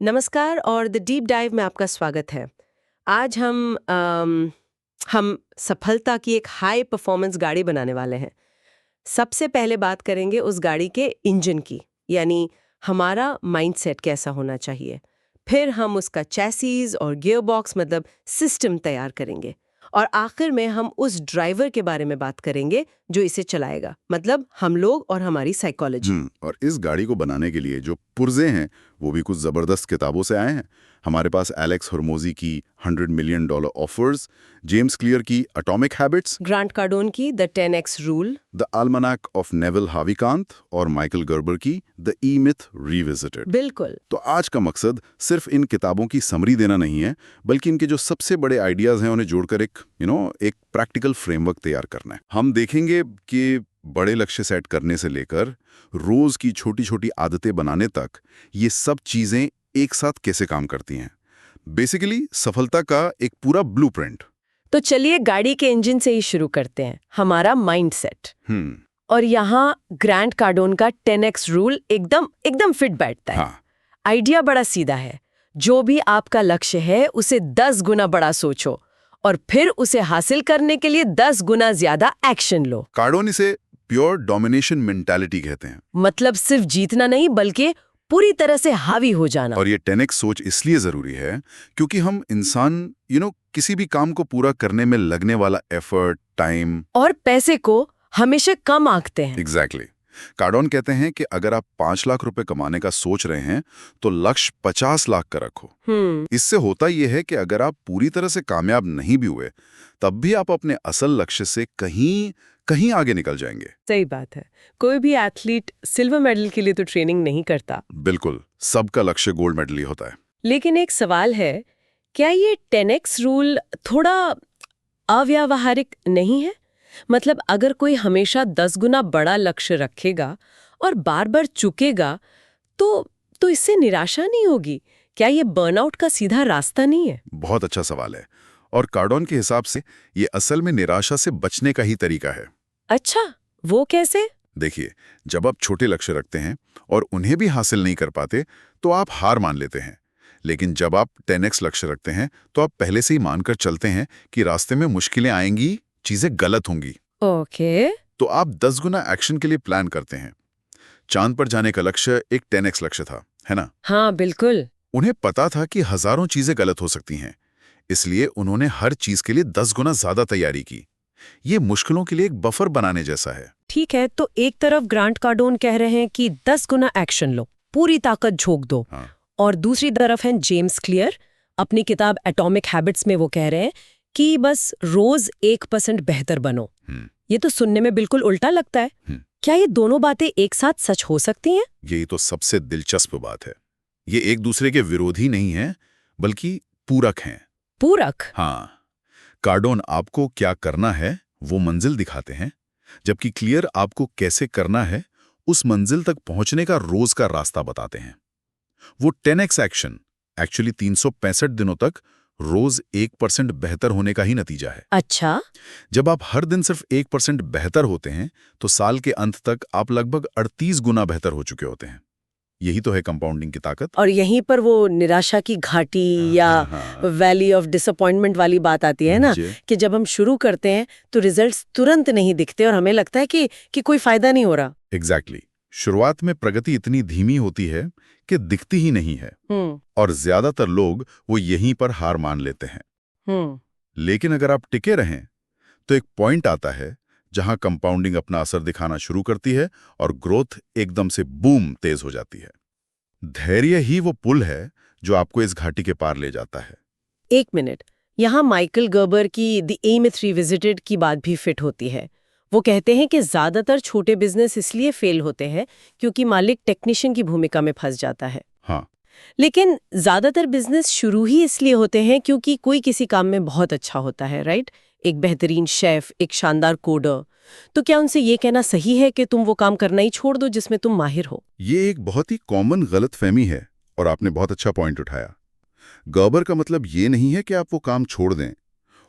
नमस्कार और the deep dive में आपका स्वागत है। आज हम सफलता की एक हाई परफॉर्मेंस गाड़ी बनाने वाले हैं। सबसे पहले बात करेंगे उस गाड़ी के इंजन की, यानी हमारा माइंडसेट कैसा होना चाहिए। फिर हम उसका चैसीज और गियर बॉक्स मतलब सिस्टम तैयार करेंगे, और आखिर में हम उस ड्राइवर के बारे में बात करेंगे जो इसे चलाएगा, मतलब हम लोग और हमारी साइकोलॉजी। और इस गाड़ी को बनाने के लिए जो पुर्जे हैं वो भी कुछ जबरदस्त किताबों से आए हैं। हमारे पास एलेक्स हर्मोजी की $100 मिलियन ऑफर्स, जेम्स क्लियर की एटॉमिक हैबिट्स, ग्रांट कार्डोन की the 10x rule, the almanack of Naval Ravikant और माइकल गर्बर की द ई मिथ रिविजिटेड। बिल्कुल। तो आज का मकसद सिर्फ इन किताबों की समरी देना नहीं है, बल्कि इनके जो सबसे बड़े आइडियाज हैं उन्हें जोड़कर एक प्रैक्टिकल फ्रेमवर्क तैयार करना है। हम देखेंगे कि बड़े लक्ष्य सेट करने से लेकर रोज की छोटी छोटी आदतें बनाने तक ये सब चीजें एक साथ कैसे काम करती हैं। बेसिकली सफलता का एक पूरा ब्लूप्रिंट। तो चलिए गाड़ी के इंजन से ही शुरू करते हैं, हमारा माइंडसेट। हम्म और यहाँ ग्रांट कार्डोन का 10x रूल एकदम फिट बैठता है। हाँ, आइडिया बड़ा सीधा है। जो भी आपका लक्ष्य है उसे 10 गुना बड़ा सोचो और फिर उसे हासिल करने के लिए 10 गुना ज्यादा एक्शन लो। कार्डोन इसे प्योर डोमिनेशन मेंटालिटी कहते हैं। मतलब सिर्फ जीतना नहीं, बल्कि पूरी तरह से हावी हो जाना। और ये 10x सोच इसलिए जरूरी है क्योंकि हम इंसान किसी भी काम को पूरा करने में लगने वाला एफर्ट, टाइम और पैसे को हमेशा कम आंकते हैं। एग्जैक्टली। कार्डोन कहते हैं कि अगर आप 5 लाख रुपए कमाने का सोच रहे हैं तो लक्ष्य 50 लाख का रखो। इससे होता यह है कि अगर आप पूरी तरह से कामयाब नहीं भी हुए तब भी आप अपने असल लक्ष्य से कहीं आगे निकल जाएंगे। सही बात है। कोई भी एथलीट सिल्वर मेडल के लिए तो ट्रेनिंग नहीं करता। बिल्कुल, सबका लक्ष्य गोल्ड मेडल ही होता है। लेकिन एक सवाल है, क्या ये 10x रूल थोड़ा अव्यावहारिक नहीं है? मतलब अगर कोई हमेशा 10 गुना बड़ा लक्ष्य रखेगा और बार बार चुकेगा तो इससे निराशा नहीं होगी? क्या ये बर्नआउट का सीधा रास्ता नहीं है? बहुत अच्छा सवाल है, और कार्डोन के हिसाब से ये असल में निराशा से बचने का ही तरीका है। अच्छा, वो कैसे? देखिए, जब आप छोटे लक्ष्य रखते हैं और उन्हें भी हासिल नहीं कर पाते तो आप हार मान लेते हैं। लेकिन जब आप 10x लक्ष्य रखते हैं तो आप पहले से ही मानकर चलते हैं कि रास्ते में मुश्किलें आएंगी, चीजें गलत होंगी। ओके। तो आप 10 गुना एक्शन के लिए प्लान करते हैं। चांद पर जाने का लक्ष्य एक 10x लक्ष्य था, है ना? हाँ, बिल्कुल। उन्हें पता था कि हजारों चीजें गलत हो सकती हैं, इसलिए उन्होंने हर चीज के लिए 10 गुना ज्यादा तैयारी की। ये मुश्किलों के लिए एक बफर बनाने जैसा है। ठीक है, तो एक तरफ ग्रांट कार्डोन कह रहे हैं कि 10 गुना एक्शन लो, पूरी ताकत झोंक दो। हाँ। और दूसरी तरफ है जेम्स क्लियर, अपनी किताब एटॉमिक हैबिट्स में वो कह रहे हैं कि बस रोज 1% बेहतर बनो। ये तो सुनने में बिल्कुल उल्टा लगता है। क्या ये दोनों बातें एक साथ सच हो सकती हैं? यही तो सबसे दिलचस्प बात है। ये एक दूसरे के विरोधी नहीं है, बल्कि पूरक हैं। पूरक? हाँ, कार्डोन आपको क्या करना है वो मंजिल दिखाते हैं, जबकि क्लियर आपको कैसे करना है उस मंजिल तक पहुंचने का रोज का रास्ता बताते हैं। वो 10x एक्शन एक्चुअली 365 दिनों तक रोज 1% बेहतर होने का ही नतीजा है। अच्छा। जब आप हर दिन सिर्फ 1% बेहतर होते हैं तो साल के अंत तक आप लगभग 38 गुना बेहतर हो चुके होते हैं। यही तो है कंपाउंडिंग की ताकत। और यहीं पर वो निराशा की घाटी या वैली ऑफ डिसअपॉइंटमेंट वाली बात आती है ना, कि जब हम शुरू करते हैं तो रिजल्ट्स तुरंत नहीं दिखते और हमें लगता है कि कोई फायदा नहीं हो रहा। एग्जैक्टली। शुरुआत में प्रगति इतनी धीमी होती है कि दिखती ही नहीं है, और ज्यादातर लोग वो यहीं पर हार मान लेते हैं। लेकिन अगर आप टिके रहें तो एक पॉइंट आता है जहां कंपाउंडिंग अपना असर दिखाना शुरू करती है और ग्रोथ एकदम से बूम तेज हो जाती है। धैर्य ही वो पुल है जो आपको इस घाटी के पार ले जाता है। एक मिनट, यहाँ माइकल गर्बर की द ए मिथ रिविजिटेड की बात भी फिट होती है। वो कहते हैं कि ज्यादातर छोटे बिजनेस इसलिए फेल होते हैं क्योंकि मालिक टेक्नीशियन की भूमिका में फंस जाता है। हाँ, लेकिन ज्यादातर बिजनेस शुरू ही इसलिए होते हैं क्योंकि कोई किसी काम में बहुत अच्छा होता है, राइट? एक बेहतरीन शेफ, एक शानदार कोडर। तो क्या उनसे ये कहना सही है कि तुम वो काम करना ही छोड़ दो जिसमें तुम माहिर हो? ये एक बहुत ही कॉमन गलतफहमी है, और आपने बहुत अच्छा पॉइंट उठाया। गर्बर का मतलब ये नहीं है कि आप वो काम छोड़ दें।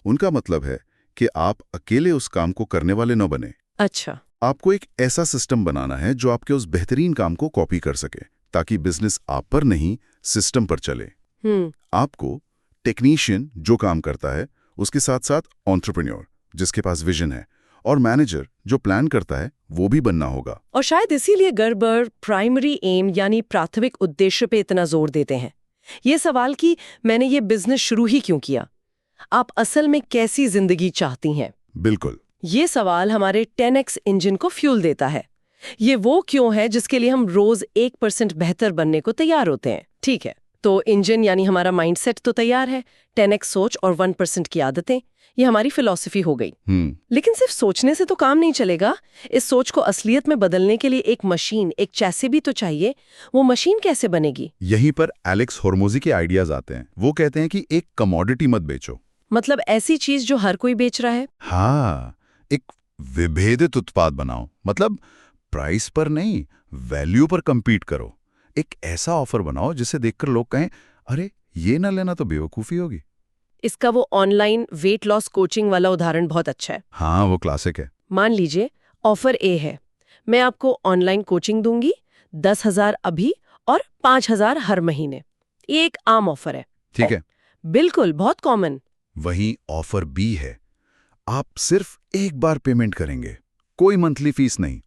उनका मतलब है कि आप अकेले उस काम को करने वाले न बने। अच्छा। आपको एक ऐसा सिस्टम बनाना है जो आपके उस बेहतरीन काम को कॉपी कर सके, ताकि बिजनेस आप पर नहीं, सिस्टम पर चले। हम्म आपको टेक्नीशियन जो काम करता है, उसके साथ साथ एंटरप्रेन्योर जिसके पास विजन है, और मैनेजर जो प्लान करता है, वो भी बनना होगा। और शायद इसीलिए गर्बर प्राइमरी एम यानी प्राथमिक उद्देश्य पे इतना जोर देते हैं। ये सवाल कि मैंने ये बिजनेस शुरू ही क्यों किया, आप असल में कैसी जिंदगी चाहती हैं, बिल्कुल। ये सवाल हमारे 10x इंजन को फ्यूल देता है। ये वो क्यों है जिसके लिए हम रोज 1% बेहतर बनने को तैयार होते हैं। ठीक है, तो इंजन यानी हमारा माइंडसेट तो तैयार है, 10x सोच और 1% की आदतें, ये हमारी फिलॉसफी हो गई। लेकिन सिर्फ सोचने से तो काम नहीं चलेगा। इस सोच को असलियत में बदलने के लिए एक मशीन, एक चैसी भी तो चाहिए। वो मशीन कैसे बनेगी? यहीं पर एलेक्स होर्मोजी के आइडियाज आते हैं। वो कहते हैं कि एक कमोडिटी मत बेचो। मतलब ऐसी चीज जो हर कोई बेच रहा है? हाँ, एक विभेदित उत्पाद बनाओ। मतलब प्राइस पर नहीं, वैल्यू पर compete करो। एक ऐसा ऑफर बनाओ जिसे देखकर लोग कहें, अरे ये ना लेना तो बेवकूफी होगी। इसका वो ऑनलाइन वेट लॉस कोचिंग वाला उदाहरण बहुत अच्छा है। हाँ, वो क्लासिक है। मान लीजिए ऑफर ए है, मैं आपको ऑनलाइन कोचिंग दूंगी, 10,000 अभी और 5,000 हर महीने। ये एक आम ऑफर है। ठीक है। बिल्कुल, बहुत कॉमन। वहीं ऑफर बी है, आप सिर्फ एक बार पेमेंट करेंगे, कोई मंथली फीस नहीं,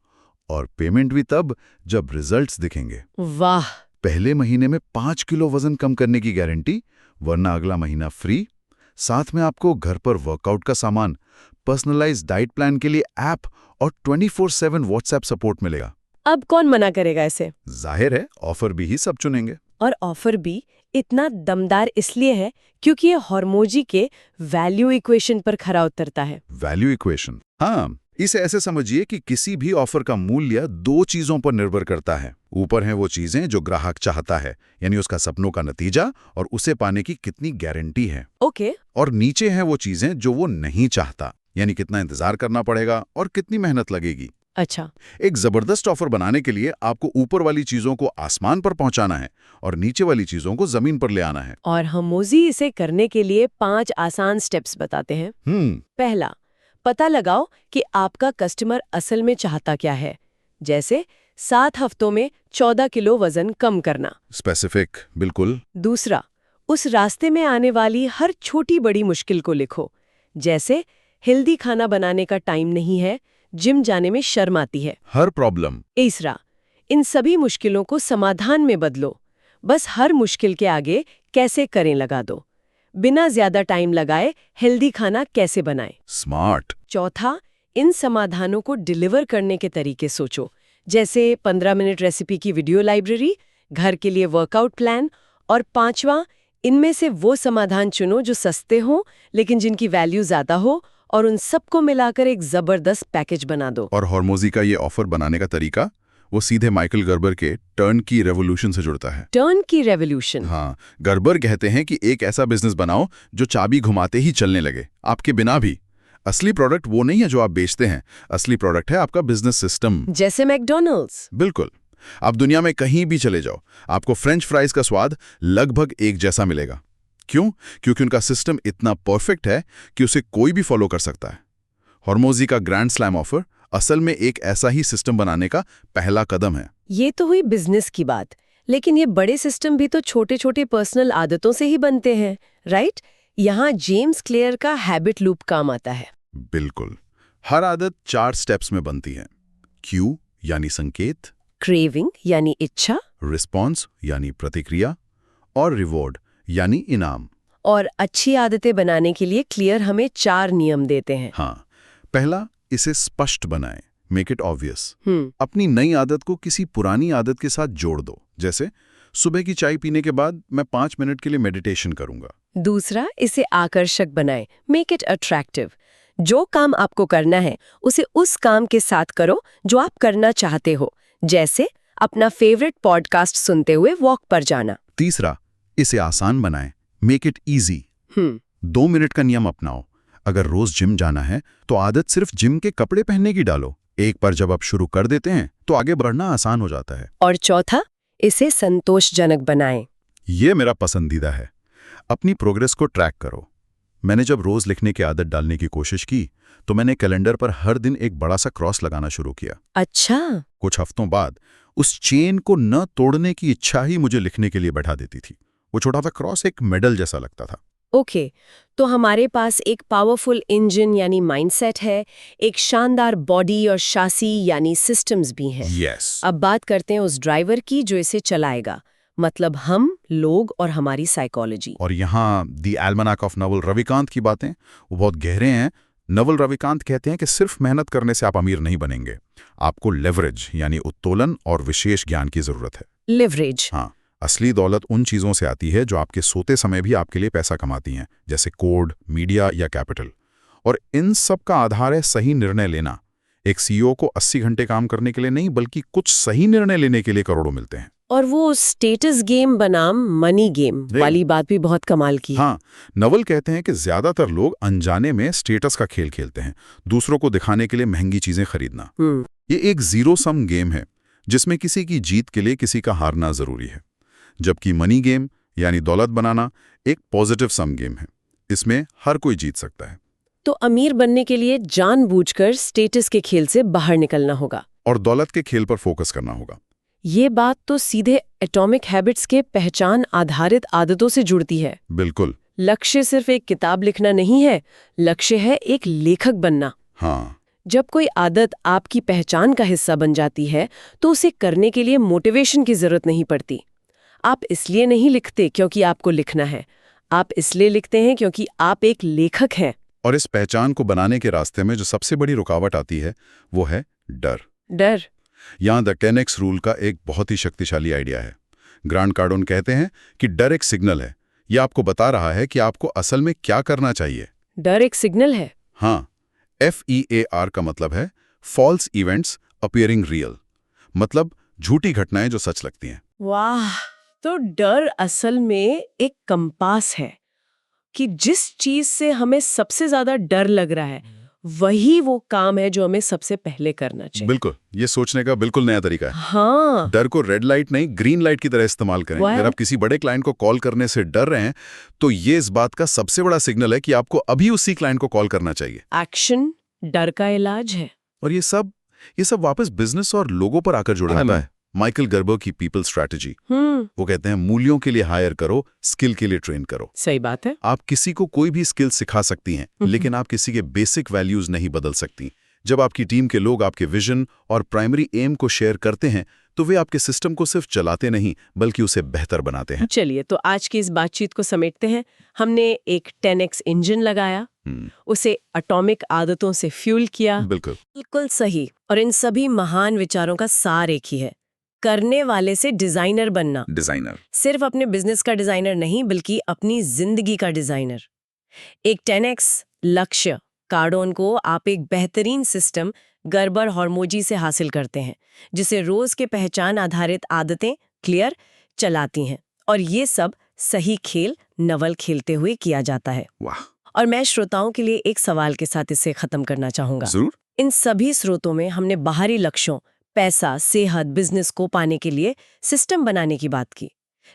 और पेमेंट भी तब जब रिजल्ट्स दिखेंगे। वाह! पहले महीने में 5 किलो वजन कम करने की गारंटी, वरना अगला महीना फ्री। साथ में आपको घर पर वर्कआउट का सामान, पर्सनलाइज्ड डाइट प्लान के लिए ऐप और 24/7 व्हाट्सएप सपोर्ट मिलेगा। अब कौन मना करेगा इसे? जाहिर है, ऑफर भी ही सब चुनेंगे। और ऑफर भी इतना दमदार इसलिए है क्योंकि ये होर्मोजी के वैल्यू इक्वेशन पर खरा उतरता है। Value equation? हाँ, इसे ऐसे समझिए कि किसी भी ऑफर का मूल्य 2 चीजों पर निर्भर करता है। ऊपर हैं वो चीजें जो ग्राहक चाहता है, यानी उसका सपनों का नतीजा और उसे पाने की कितनी गारंटी है। ओके। और नीचे हैं वो चीजें जो वो नहीं चाहता, यानी कितना इंतजार करना पड़ेगा और कितनी मेहनत लगेगी। अच्छा। एक जबरदस्त ऑफर बनाने के लिए आपको ऊपर वाली चीजों को आसमान पर पहुंचाना है और नीचे वाली चीजों को जमीन पर ले आना है। और होर्मोजी इसे करने के लिए 5 आसान स्टेप्स बताते हैं। पहला, पता लगाओ कि आपका कस्टमर असल में चाहता क्या है। जैसे 7 हफ्तों में 14 किलो वजन कम करना। स्पेसिफिक, बिल्कुल। दूसरा, उस रास्ते में आने वाली हर छोटी बड़ी मुश्किल को लिखो। जैसे हेल्दी खाना बनाने का टाइम नहीं है, जिम जाने में शर्म आती है। हर प्रॉब्लम। तीसरा, इन सभी मुश्किलों को समाधान में बदलो। बस हर मुश्किल के आगे कैसे करें लगा दो। बिना ज्यादा टाइम लगाए हेल्दी खाना कैसे बनाएं। स्मार्ट। चौथा, इन समाधानों को डिलीवर करने के तरीके सोचो। जैसे 15 मिनट रेसिपी की वीडियो लाइब्रेरी, घर के लिए वर्कआउट प्लान। और पांचवा, इनमें से वो समाधान चुनो जो सस्ते हों लेकिन जिनकी वैल्यू ज्यादा हो, और उन सबको मिलाकर एक जबरदस्त पैकेज बना दो। और होर्मोजी का ये ऑफर बनाने का तरीका, वो सीधे माइकल गर्बर के टर्न की रेवोल्यूशन से जुड़ता है। टर्न की रेवोल्यूशन? हाँ, गर्बर कहते हैं कि एक ऐसा बिजनेस बनाओ जो चाबी घुमाते ही चलने लगे, आपके बिना भी। असली प्रोडक्ट वो नहीं है जो आप बेचते हैं, असली प्रोडक्ट है आपका बिजनेस सिस्टम। जैसे मैकडॉनल्ड्स? बिल्कुल। आप दुनिया में कहीं भी चले जाओ, आपको फ्रेंच फ्राइज का स्वाद लगभग एक जैसा मिलेगा। क्यों? क्योंकि उनका सिस्टम इतना परफेक्ट है कि उसे कोई भी फॉलो कर सकता है। होर्मोजी का ग्रैंड स्लैम ऑफर असल में एक ऐसा ही सिस्टम बनाने का पहला कदम है। ये तो हुई बिजनेस की बात, लेकिन ये बड़े सिस्टम भी तो छोटे छोटे पर्सनल आदतों से ही बनते हैं, राइट? यहाँ जेम्स क्लियर का हैबिट लूप काम आता है। बिल्कुल। हर आदत 4 स्टेप्स में बनती है। क्यू यानी संकेत, क्रेविंग यानी इच्छा, रिस्पॉन्स यानी प्रतिक्रिया, और रिवॉर्ड यानी इनाम। और अच्छी आदतें बनाने के लिए क्लियर हमें 4 नियम देते हैं। हाँ, पहला, इसे स्पष्ट बनाएं, मेक इट ऑब्वियस। अपनी नई आदत को किसी पुरानी आदत के साथ जोड़ दो। जैसे सुबह की चाय पीने के बाद मैं 5 मिनट के लिए मेडिटेशन करूंगा। दूसरा, इसे आकर्षक बनाएं, मेक इट अट्रैक्टिव। जो काम आपको करना है उसे उस काम के साथ करो जो आप करना चाहते हो। जैसे अपना फेवरेट पॉडकास्ट सुनते हुए वॉक पर जाना। तीसरा, इसे आसान बनाएं, मेक इट इजी। 2 मिनट का नियम अपनाओ। अगर रोज जिम जाना है तो आदत सिर्फ जिम के कपड़े पहनने की डालो। एक बार जब आप शुरू कर देते हैं तो आगे बढ़ना आसान हो जाता है। और चौथा, इसे संतोषजनक बनाएं। ये मेरा पसंदीदा है। अपनी प्रोग्रेस को ट्रैक करो। मैंने जब रोज लिखने की आदत डालने की कोशिश की तो मैंने कैलेंडर पर हर दिन एक बड़ा सा क्रॉस लगाना शुरू किया। अच्छा। कुछ हफ्तों बाद उस चेन को न तोड़ने की इच्छा ही मुझे लिखने के लिए बैठा देती थी। वो छोटा सा क्रॉस एक मेडल जैसा लगता था। ओके, तो हमारे पास एक पावरफुल इंजन यानी माइंडसेट है, एक शानदार बॉडी और शासी यानी सिस्टम्स भी हैं। यस। अब बात करते हैं उस ड्राइवर की जो इसे चलाएगा, मतलब हम लोग और हमारी साइकोलॉजी। और यहाँ दी एल्मनाक ऑफ नवल रविकांत की बातें वो बहुत गहरे हैं। नवल रविकांत कहते हैं कि सिर्फ मेहनत करने से आप अमीर नहीं बनेंगे, आपको लेवरेज यानी उत्तोलन और विशेष ज्ञान की जरूरत है। लिवरेज। हाँ, असली दौलत उन चीजों से आती है जो आपके सोते समय भी आपके लिए पैसा कमाती हैं, जैसे कोड, मीडिया या कैपिटल। और इन सब का आधार है सही निर्णय लेना। एक सीईओ को 80 घंटे काम करने के लिए नहीं, बल्कि कुछ सही निर्णय लेने के लिए करोड़ों मिलते हैं। और वो स्टेटस गेम बनाम मनी गेम वाली बात भी बहुत कमाल की। हाँ, नवल कहते हैं कि ज्यादातर लोग अनजाने में स्टेटस का खेल खेलते हैं, दूसरों को दिखाने के लिए महंगी चीजें खरीदना। ये एक जीरो सम गेम है जिसमें किसी की जीत के लिए किसी का हारना जरूरी है, जबकि मनी गेम यानी दौलत बनाना एक पॉजिटिव सम गेम है, इसमें हर कोई जीत सकता है। तो अमीर बनने के लिए जानबूझकर स्टेटस के खेल से बाहर निकलना होगा और दौलत के खेल पर फोकस करना होगा। ये बात तो सीधे एटॉमिक हैबिट्स के पहचान आधारित आदतों से जुड़ती है। बिल्कुल। लक्ष्य सिर्फ एक किताब लिखना नहीं है, लक्ष्य है एक लेखक बनना। हाँ। जब कोई आदत आपकी पहचान का हिस्सा बन जाती है तो उसे करने के लिए मोटिवेशन की जरूरत नहीं पड़ती। आप इसलिए नहीं लिखते क्योंकि आपको लिखना है, आप इसलिए लिखते हैं क्योंकि आप एक लेखक हैं। और इस पहचान को बनाने के रास्ते में जो सबसे बड़ी रुकावट आती है वो है डर। डर। यहाँ द 10x रूल का एक बहुत ही शक्तिशाली आइडिया है। ग्रांट कार्डोन कहते हैं कि डर एक सिग्नल है, यह आपको बता रहा है कि आपको असल में क्या करना चाहिए। डर एक सिग्नल है? हाँ, FEAR का मतलब है फॉल्स इवेंट्स अपीयरिंग रियल, मतलब झूठी घटनाएं जो सच लगती हैं। वाह, तो डर असल में एक कंपास है कि जिस चीज से हमें सबसे ज्यादा डर लग रहा है वही वो काम है जो हमें सबसे पहले करना चाहिए। बिल्कुल, ये सोचने का बिल्कुल नया तरीका है। हाँ। डर को रेड लाइट नहीं, ग्रीन लाइट की तरह इस्तेमाल करें। अगर आप किसी बड़े क्लाइंट को कॉल करने से डर रहे हैं तो ये इस बात का सबसे बड़ा सिग्नल है कि आपको अभी उसी क्लाइंट को कॉल करना चाहिए। एक्शन डर का इलाज है। और ये सब वापस बिजनेस और लोगों पर आकर जुड़ जाता है। माइकल गर्बर की पीपल स्ट्रैटेजी, वो कहते हैं मूल्यों के लिए हायर करो, स्किल के लिए ट्रेन करो। सही बात है। आप किसी को कोई भी स्किल सिखा सकती हैं, लेकिन आप किसी के बेसिक वैल्यूज नहीं बदल सकती। जब आपकी टीम के लोग आपके विजन और प्राइमरी एम को शेयर करते हैं तो वे आपके सिस्टम को सिर्फ चलाते नहीं बल्कि उसे बेहतर बनाते हैं। चलिए, तो आज की इस बातचीत को समेटते हैं। हमने एक 10x इंजन लगाया, उसे एटॉमिक आदतों से फ्यूल किया। बिल्कुल सही। और इन सभी महान विचारों का सार एक ही है, करने वाले से डिजाइनर बनना। डिजाइनर सिर्फ अपने बिजनेस का डिजाइनर नहीं, बल्कि अपनी जिंदगी का डिजाइनर। एक 10x लक्ष्य कार्डोन को आप एक बेहतरीन सिस्टम गर्बर हॉर्मोजी से हासिल करते हैं, जिसे रोज के पहचान आधारित आदतें क्लियर चलाती हैं। और ये सब सही खेल नवल खेलते हुए किया जाता है। वाह। और मैं श्रोताओं के लिए एक सवाल के साथ इसे खत्म करना चाहूंगा। जरूर। इन सभी स्रोतों में हमने बाहरी लक्ष्यों, पैसा, सेहत, बिजनेस को पाने के लिए सिस्टम बनाने की बात की,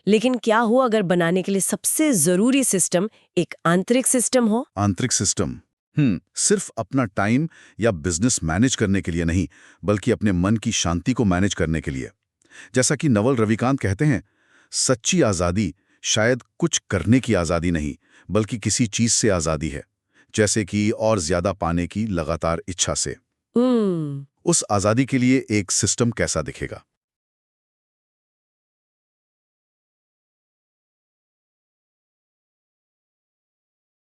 लेकिन क्या हो अगर बनाने के लिए सबसे जरूरी सिस्टम एक आंतरिक सिस्टम हो? आंतरिक सिस्टम सिर्फ अपना टाइम या बिजनेस मैनेज करने के लिए नहीं, बल्कि अपने मन की शांति को मैनेज करने के लिए। जैसा कि नवल रविकांत कहते हैं, सच्ची आजादी शायद कुछ करने की आजादी नहीं, बल्कि किसी चीज से आजादी है, जैसे कि और ज्यादा पाने की लगातार इच्छा से। उस आजादी के लिए एक सिस्टम कैसा दिखेगा?